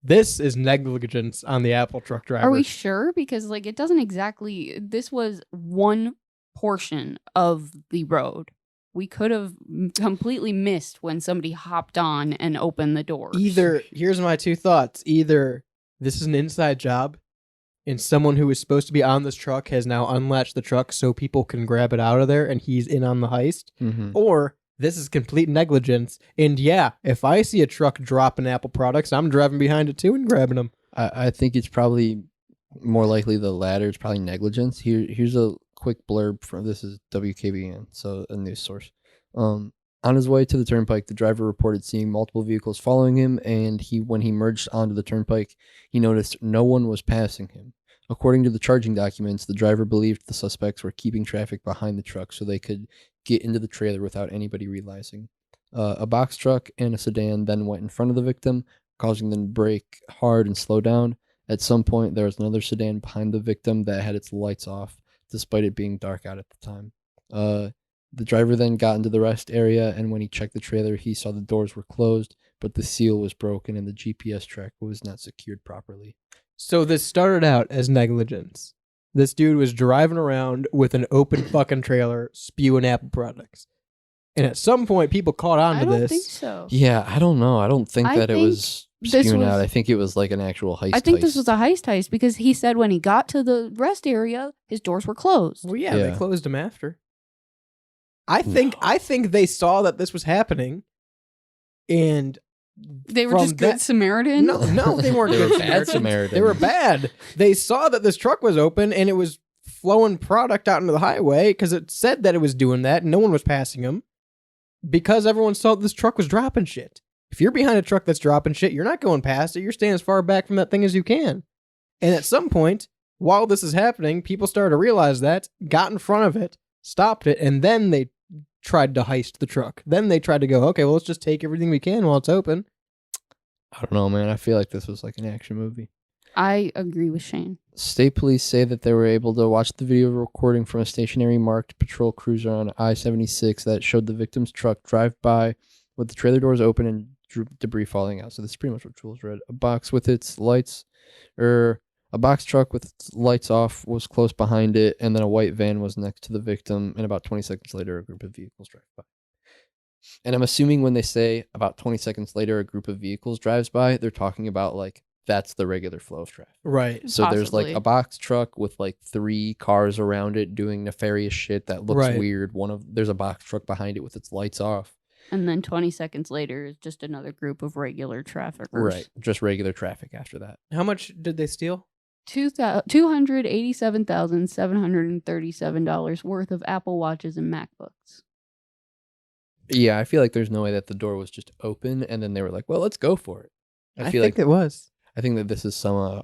This is negligence on the Apple truck driver. Are we sure? Because like it doesn't exactly. This was one portion of the road. We could have completely missed when somebody hopped on and opened the doors. Either, here's my two thoughts. Either this is an inside job and someone who is supposed to be on this truck has now unlatched the truck so people can grab it out of there and he's in on the heist, Mhm. or this is complete negligence. And yeah, if I see a truck dropping Apple products, I'm driving behind it too and grabbing them. I think it's probably more likely the latter. It's probably negligence. Here's a quick blurb from this is WKBN, so a news source. On his way to the turnpike, the driver reported seeing multiple vehicles following him, and when he merged onto the turnpike, he noticed no one was passing him. According to the charging documents, the driver believed the suspects were keeping traffic behind the truck so they could get into the trailer without anybody realizing. A box truck and a sedan then went in front of the victim, causing them to brake hard and slow down. At some point, there was another sedan behind the victim that had its lights off, despite it being dark out at the time. The driver then got into the rest area, and when he checked the trailer, he saw the doors were closed, but the seal was broken and the GPS track was not secured properly. So this started out as negligence. This dude was driving around with an open fucking trailer spewing Apple products. And at some point, people caught on I to don't this. think so. Yeah, I don't know. I don't think I that it think was this spewing was- out. I think it was like an actual heist. I think this was a heist because he said when he got to the rest area, his doors were closed. Well, yeah, they Yeah. closed him after. I think they saw that this was happening, and They were from just good that- Samaritan. No, they weren't They good were bad Samaritans. Samaritans. They were bad. They saw that this truck was open and it was flowing product out into the highway because it said that it was doing that and no one was passing them because everyone saw this truck was dropping shit. If you're behind a truck that's dropping shit, you're not going past it. You're staying as far back from that thing as you can. And at some point, while this is happening, people started to realize that, got in front of it, stopped it, and then they tried to heist the truck. Then they tried to go, okay, well, let's just take everything we can while it's open. I don't know, man. I feel like this was like an action movie. I agree with Shane. State police say that they were able to watch the video recording from a stationary marked patrol cruiser on I-76 that showed the victim's truck drive by with the trailer doors open and debris falling out. So this is pretty much what Jules read. A box truck with its lights off was close behind it, and then a white van was next to the victim, and about 20 seconds later, a group of vehicles drive by. And I'm assuming when they say about 20 seconds later, a group of vehicles drives by, they're talking about like that's the regular flow of traffic. Right. So there's like Possibly. a box truck with like 3 cars around it doing nefarious shit that looks Right. weird. There's a box truck behind it with its lights off. And then 20 seconds later is just another group of regular traffickers. Right. Just regular traffic after that. How much did they steal? $287,737 worth of Apple Watches and MacBooks. Yeah, I feel like there's no way that the door was just open and then they were like, well, let's go for it. I feel think like it was. I think that this is some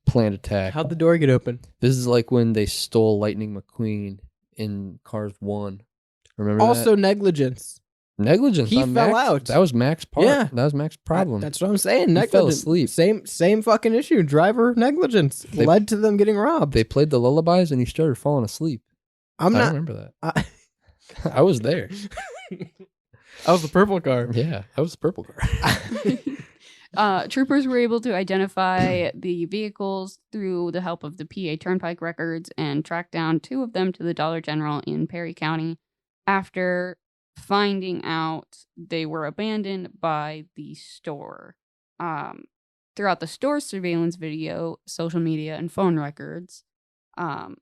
planned attack. How'd the door get open? This is like when they stole Lightning McQueen in Cars 1. Remember Also that? negligence. Negligence. he on fell Max. out. That was Mac's part. Yeah. That was Mac's problem. That's what I'm saying. He fell Negligence. asleep. Same fucking issue. Driver negligence led to them getting robbed. They played the lullabies and he started falling asleep. I'm I not. remember that. I was there. I was the purple car. Yeah, I was the purple car. Troopers were able to identify the vehicles through the help of the PA Turnpike records and track down 2 of them to the Dollar General in Perry County after finding out they were abandoned by the store. Throughout the store's surveillance video, social media, and phone records, Vaduva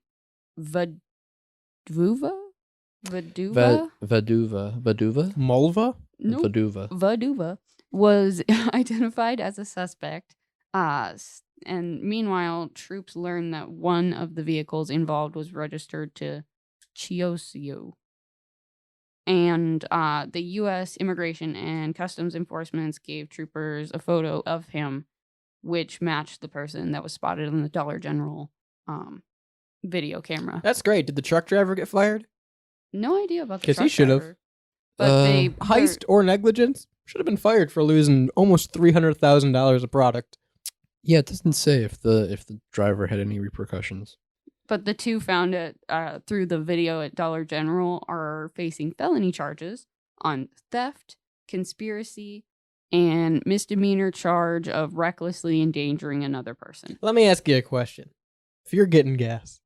Vaduva? Vaduva? Mulva? Nope. Vaduva was identified as a suspect. And meanwhile, troops learned that one of the vehicles involved was registered to Chiosio. And the U.S. Immigration and Customs Enforcement gave troopers a photo of him, which matched the person that was spotted on the Dollar General video camera. That's great. Did the truck driver get fired? No idea about the 'Cause truck he should have. driver. But Heist or negligence? Should have been fired for losing almost $300,000 of product. Yeah, it doesn't say if the driver had any repercussions. But the two found it through the video at Dollar General are facing felony charges on theft, conspiracy, and misdemeanor charge of recklessly endangering another person. Let me ask you a question. If you're getting gas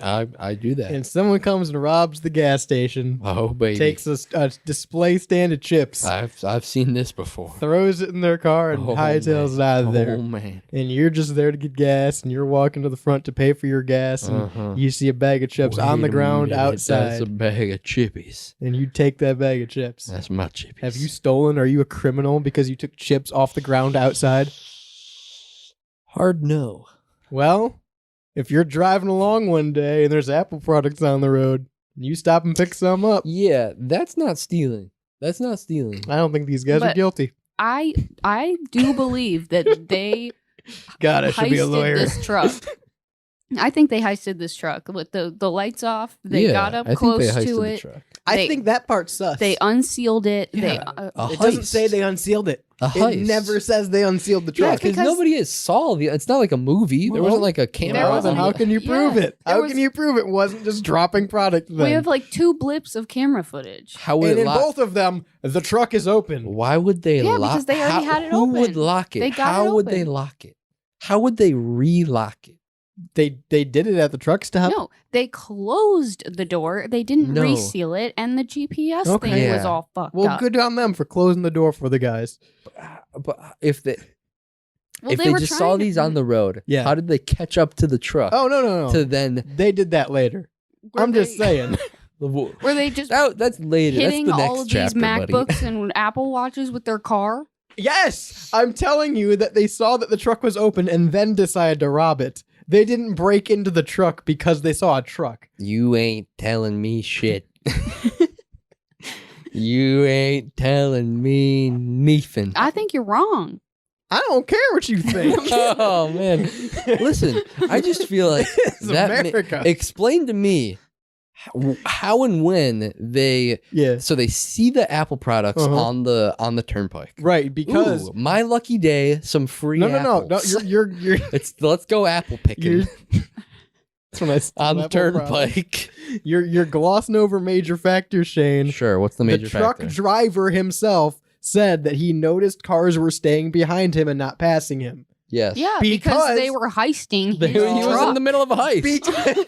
I do that. and someone comes and robs the gas station, Oh baby, takes a display stand of chips, I've seen this before. throws it in their car, and hightails it out of there. Oh man, And you're just there to get gas, and you're walking to the front to pay for your gas, and you see a bag of chips on the Wait a ground minute, outside, That's a bag of chippies. and you take that bag of chips. That's my chippies. Have you stolen? Are you a criminal because you took chips off the ground outside? Hard no. Well, if you're driving along one day and there's Apple products on the road, and you stop and pick some up, Yeah, that's not stealing. That's not stealing. I don't think these guys are But- guilty. I do believe that they God, I should be a heisted lawyer. this truck. I think they heisted this truck with the lights off. They Yeah, got up I think close they heisted to the it. truck. I They- think that part's sus. They unsealed it. Yeah, a It doesn't heist. say they unsealed it. A It heist. never says they unsealed the Yeah, truck. because because- nobody saw the. It's not like a movie. There wasn't like a There camera. Well, wasn't- then how can you prove Yeah, it? there How was- can you prove it wasn't just dropping product then? We have like 2 blips of camera footage. How would and it in lock? both of them, the truck is open. Why would they Yeah, lock? because they already had it Who would open. lock it? They got How it would they open. lock it? How would they relock it? They did it at the truck stop. No, they closed the door. They didn't No. reseal it, and the GPS Okay. thing was Yeah. all fucked Well, up. good on them for closing the door for the guys. But if they Well, if they were just saw trying to- these on the road, Yeah. how did they catch up to the truck? Oh no. To then They did that later. were I'm just they- saying. Were they just that's later. hitting That's the all next of these chapter, buddy. MacBooks and Apple Watches with their car? Yes, I'm telling you that they saw that the truck was open and then decided to rob it. They didn't break into the truck because they saw a truck. You ain't telling me shit. You ain't telling me nothing. I think you're wrong. I don't care what you think. Oh man, listen. I just feel like It's that. America. Explain to me how and when they Yeah, so they see the Apple products Uh-huh. on the turnpike. right. Because Ooh, my lucky day, some free no. apples. You're Let's go apple picking You're- that's when I stole on the Apple products. turnpike. You're glossing over major factors, Shane. Sure. What's the The major truck factor? driver himself said that he noticed cars were staying behind him and not passing him. Yes. Yeah, Because because they were heisting He his was truck. in the middle of a heist.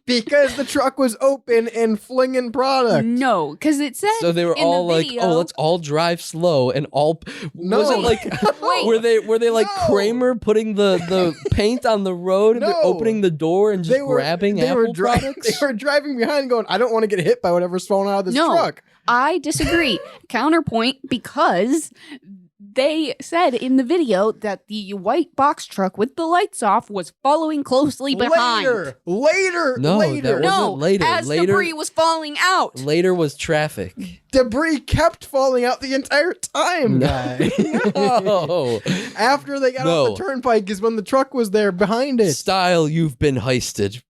Because the truck was open and flinging product. No, because it said So they were in all the like, video, "Oh, let's all drive slow," and all. No. Was it like Wait. were they like No. Kramer putting the paint on the road and No. opening the door and just grabbing they Apple were products? They were driving behind and going, I don't want to get hit by whatever's falling out of this No. truck. I disagree. Counterpoint, because they said in the video that the white box truck with the lights off was following closely behind. Later. No, later. that No, wasn't later. as Later- debris was falling out. Later was traffic. Debris kept falling out the entire time, guy. Oh, After they got No. off the turnpike is when the truck was there behind it. style! You've been heisted.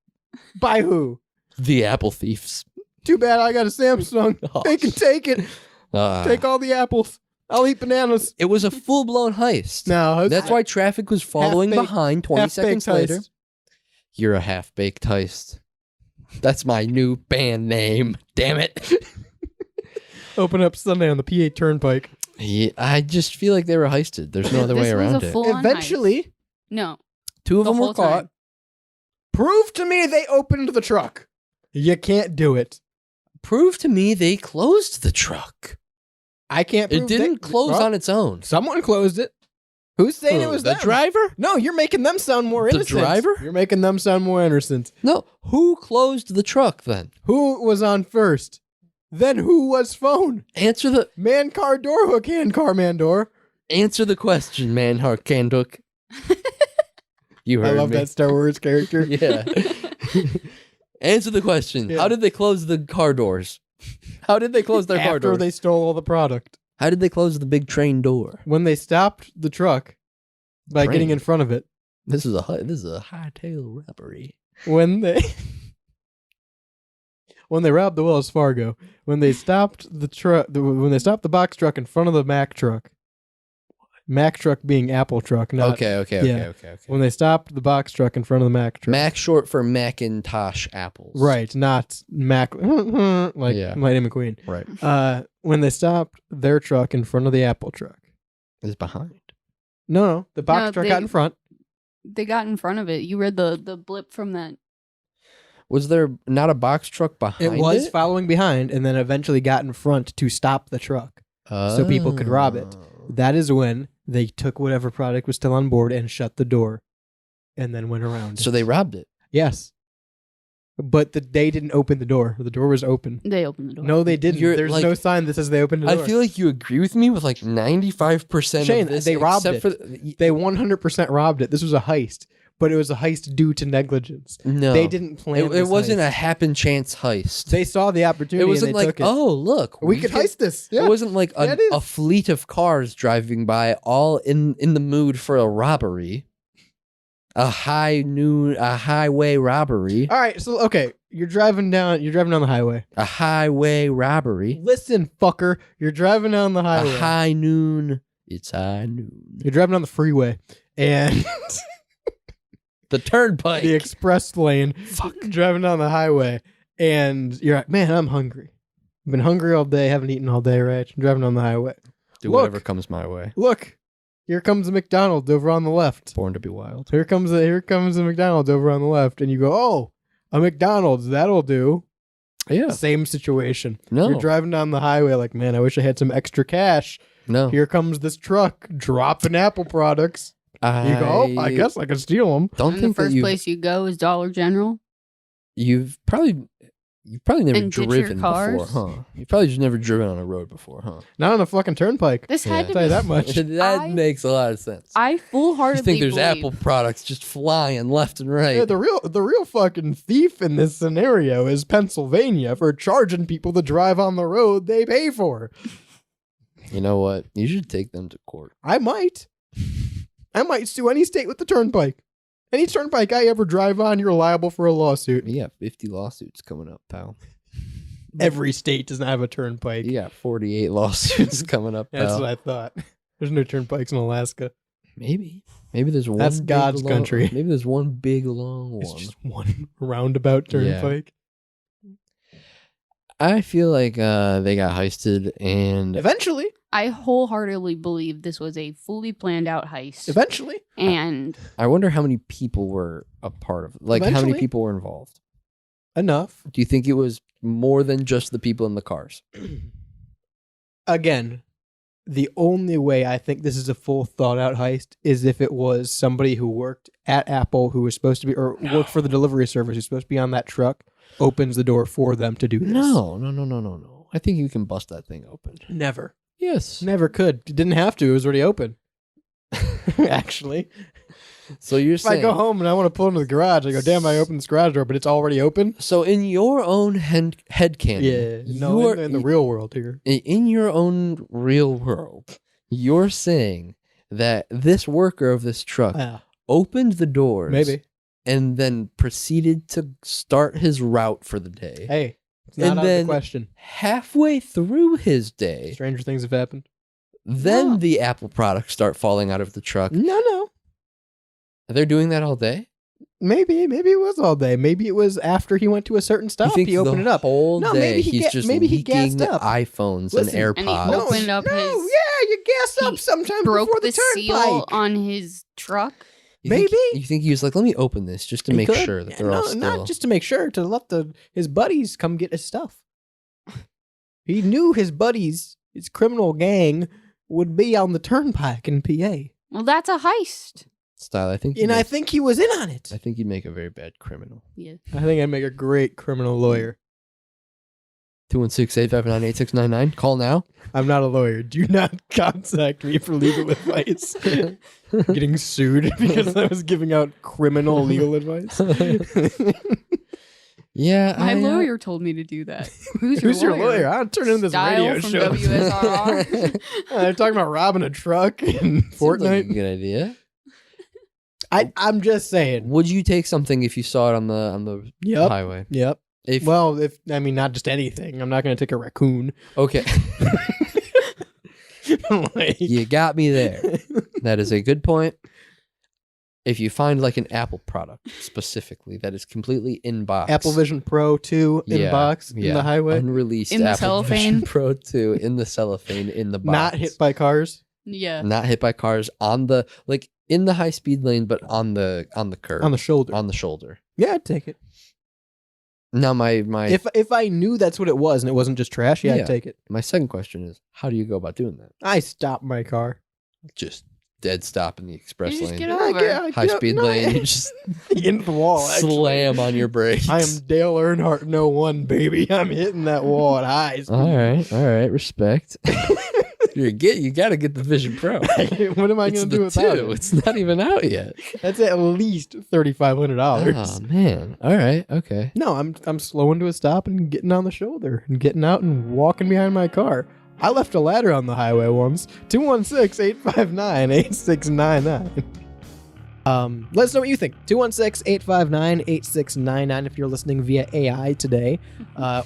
By who? The Apple thieves. Too bad I got a Samsung. They can take it. Ah. Take all the apples. I'll eat bananas. It was a full blown heist. No, That's why traffic was following half-baked- behind 20 half-baked seconds later. heist. You're a half baked heist. That's my new band name. Damn it. Open up Sunday on the PA Turnpike. Yeah, I just feel like they were heisted. There's no other way This was around a it. full-on Eventually, heist. No. Two of the them were whole caught. time. prove to me they opened the truck. You can't do it. Prove to me they closed the truck. I can't prove It didn't close on its own. Someone closed it. Who's saying it was the them? driver? No, you're making them sound more The innocent. driver? You're making them sound more innocent. No. Who closed the truck then? Who was on first? Then who was phone? Answer the Man car door hook, hand car man door. answer the question, man. Harkanduk. You heard I love me. that Star Wars character. Yeah. Answer the question. Yeah. How did they close the car doors? How did they close their car After doors? they stole all the product. How did they close the big train door? When they stopped the truck by Train. getting in front of it. This is a hightail robbery. When they robbed the Wells Fargo. When they stopped the truck. When they stopped the box truck in front of the Mack truck. Mack truck being Apple truck. Not, Okay. When they stopped the box truck in front of the Mack truck. Mac short for Macintosh apples. Right, not Mac like Yeah. Lightning McQueen. Right. When they stopped their truck in front of the Apple truck. Is behind. No, the box No, truck they- got in front. They got in front of it. You read the blip from that. Was there not a box truck behind It was following behind and then eventually got in front to stop the truck so people could rob it. That is when they took whatever product was still on board and shut the door and then went around. So they robbed it. Yes. But they didn't open the door. The door was open. They opened the door. No, they didn't. You're, There's like- no sign that says they opened the door. I feel like you agree with me with like 95% Shane, of this. they robbed except it. They 100% robbed it. This was a heist, but it was a heist due to negligence. No. They didn't plan It this wasn't heist. a happen chance heist. They saw the opportunity It wasn't and they like, took it. oh, look. we could heist this. Yeah. It wasn't like Yeah, it is. a fleet of cars driving by all in the mood for a robbery. A highway robbery. All right, so okay, you're driving down the highway. A highway robbery. Listen, fucker, you're driving down the highway. A high noon. It's high noon. You're driving down the freeway and The turnpike. the express lane. Driving down the highway and you're like, man, I'm hungry. I've been hungry all day, haven't eaten all day, right? I'm driving down the highway. Do Look. whatever comes my way. Look, here comes a McDonald's over on the left. Born to be wild. Here comes a McDonald's over on the left, and you go, oh, a McDonald's, that'll do. Yeah. Same situation. No. You're driving down the highway like, man, I wish I had some extra cash. No. Here comes this truck dropping Apple products. You go, oh, I guess I can steal them. Don't And think the first that you've, place you go is Dollar General. you've probably never And ditch your driven before, cars? huh? You've probably just never driven on a road before, huh? Not on a fucking turnpike. This Yeah. had to I'll tell you be. that much. That I- makes a lot of sense. I full-heartedly You think there's believe Apple products just flying left and right. Yeah, the real fucking thief in this scenario is Pennsylvania for charging people to drive on the road they pay for. You know what? You should take them to court. I might sue any state with the turnpike. Any turnpike I ever drive on, you're liable for a lawsuit. You got 50 lawsuits coming up, pal. Every state does not have a turnpike. You got 48 lawsuits coming up, That's pal. what I thought. There's no turnpikes in Alaska. Maybe there's one. That's big God's long- country. Maybe there's one big long one. It's just one roundabout turnpike. I feel like they got heisted, and Eventually. I wholeheartedly believe this was a fully planned out heist. Eventually. And I wonder how many people were a part of it. Like, how many Eventually. people were involved? Enough. Do you think it was more than just the people in the cars? Again, the only way I think this is a full thought out heist is if it was somebody who worked at Apple who was supposed to be, or worked for the delivery service who's supposed to be on that truck, opens the door for them to do this. No. I think you can bust that thing open. Never. Yes. Never could. You didn't have to. It was already open. Actually. So you're If I saying go home and I want to pull into the garage, I go, damn, I opened this garage door, but it's already open. So in your own headcanon, Yeah. No, in the real world here. in your own real world, you're saying that this worker of this truck opened the doors, Maybe. and then proceeded to start his route for the day. Hey, it's not And out of then- the question. Halfway through his day, Stranger things have happened. then No. the Apple products start falling out of the truck. No. They're doing that all day? Maybe it was all day. Maybe it was after he went to a certain stop. He opened it up. Whole No, day maybe he he's ga- just maybe he leaking gassed up. iPhones Listen, and And he AirPods. opened up his. you gas he up sometimes broke before the the seal turnpike. on his truck. You think- maybe. you think he was like, let me open this just to He make could. sure that they're all still. Not just to make sure, to let his buddies come get his stuff. He knew his buddies, his criminal gang, would be on the turnpike in PA. Well, that's a heist. Style, I think. And I think he was in on it. I think you'd make a very bad criminal. Yeah. I think I'd make a great criminal lawyer. 216-859-8699. Call now. I'm not a lawyer. Do not contact me for legal advice. Getting sued because I was giving out criminal legal advice. Yeah, My lawyer told me to do that. Who's your lawyer? I'll turn in this Style radio from show. WSRR. They're talking about robbing a truck in Seems like a Fortnite. good idea. I'm just saying. Would you take something if you saw it on the Yep. highway? Yep. If Not just anything. I'm not going to take a raccoon. okay, Like- you got me there. That is a good point. If you find like an Apple product specifically that is completely in box, Apple Vision Pro 2 in box in the highway. unreleased In the Apple cellophane? Vision Pro 2 in the cellophane in the box, Not hit by cars. Yeah. not hit by cars on the in the high speed lane, but on the curb, On the shoulder. on the shoulder. Yeah, I'd take it. Now my If I knew that's what it was and it wasn't just trash, yeah, Yeah. I'd take it. my second question is, how do you go about doing that? I stop my car. Just dead stop in the express You just lane, get over. high speed lane, you just into the wall. Actually. slam on your brakes. I am Dale Earnhardt, no one, baby. I'm hitting that wall at high speed. All right, respect. You got to get the Vision Pro. What am I It's going to the do without 2. it? It's not even out yet. That's at least $3,500. Oh man. All right. Okay. No, I'm slowing to a stop and getting on the shoulder and getting out and walking behind my car. I left a ladder on the highway once. 216-859-8699. Let us know what you think. 216-859-8699 if you're listening via AI today.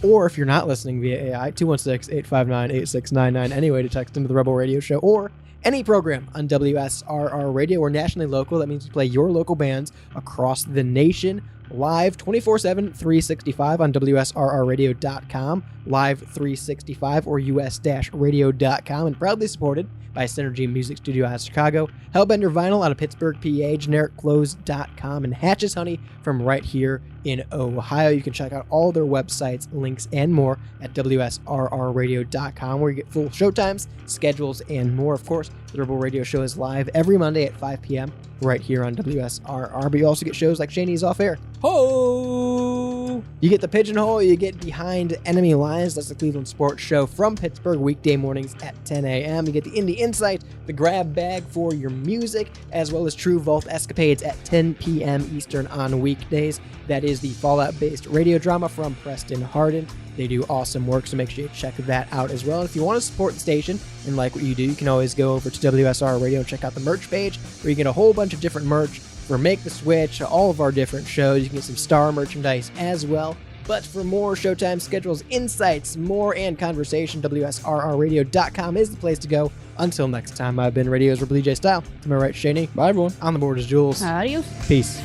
Or if you're not listening via AI, 216-859-8699. Anyway, to text into the Rebel Radio Show or any program on WSRR Radio or nationally local. That means you play your local bands across the nation live 24/7, 365 on WSRRradio.com, live 365 or US-radio.com, and proudly supported by Synergy Music Studio out of Chicago, Hellbender Vinyl out of Pittsburgh, PA, GenericClothes.com, and Hatches Honey from right here in Ohio. You can check out all their websites, links, and more at WSRRradio.com, where you get full showtimes, schedules, and more. Of course, the Rebel Radio Show is live every Monday at 5 p.m. right here on WSRR, but you also get shows like Shane's Off Air. Ho! You get the Pigeonhole, you get Behind Enemy Lines, that's the Cleveland sports show from Pittsburgh, weekday mornings at 10 a.m. You get the Indie Insight, the grab bag for your music, as well as True Vault Escapades at 10 p.m. Eastern on weekdays. That is the Fallout-based radio drama from Preston Hardin. They do awesome work, so make sure you check that out as well. And if you want to support the station and like what you do, you can always go over to WSR Radio and check out the merch page, where you get a whole bunch of different merch for Make the Switch, all of our different shows. You can get some Star merchandise as well. But for more showtime schedules, insights, more, and conversation, WSRRradio.com is the place to go. Until next time, I've been Radio's Rebel DJ Style. To my right, Shaney. Bye, everyone. On the board is Jules. Adios. Peace.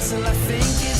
Till I think it